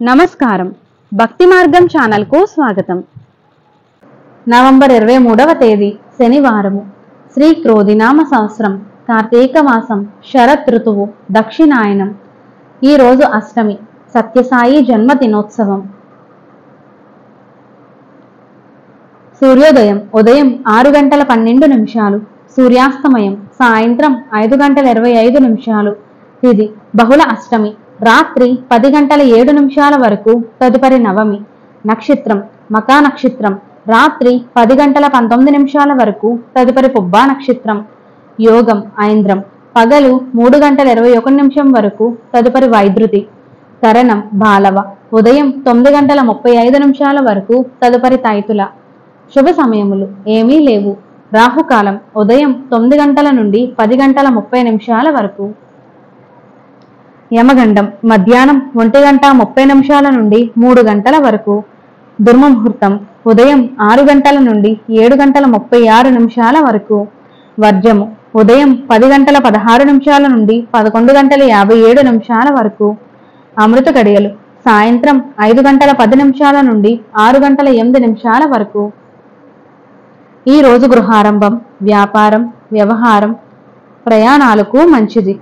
నమస్కారం. భక్తి మార్గం ఛానల్ కు స్వాగతం. నవంబర్ 23వ తేదీ శనివారము. శ్రీ క్రోధినామ సంవత్సరం, కార్తీక మాసం, శరత్ ఋతువు, దక్షిణాయనం. ఈ రోజు అష్టమి, సత్యసాయి జన్మదినోత్సవం. సూర్యోదయం ఉదయం 6:12, సూర్యాస్తమయం సాయంత్రం 5:25. ఇది బహుళ అష్టమి, రాత్రి 10:07 వరకు. తదుపరి నవమి. నక్షత్రం మకా నక్షత్రం, రాత్రి 10:19 వరకు. తదుపరి పుబ్బా నక్షత్రం. యోగం ఐంద్రం, పగలు 3:21 వరకు. తదుపరి వైద్యుతి. కరణం బాలవ, ఉదయం 9:35 వరకు. తదుపరి తైతుల. శుభ సమయములు ఏమీ లేవు. రాహుకాలం ఉదయం 9 గంటల నుండి 10:30 వరకు. యమగండం మధ్యాహ్నం 1:30 నుండి 3 గంటల వరకు. దుర్ముహూర్తం ఉదయం 6 గంటల నుండి 7:36 వరకు. వర్జము ఉదయం 10:16 నుండి 11:57 వరకు. అమృత గడియలు సాయంత్రం 5:10 నుండి 6:08 వరకు. ఈ రోజు గృహారంభం, వ్యాపారం, వ్యవహారం, ప్రయాణాలకు మంచిది.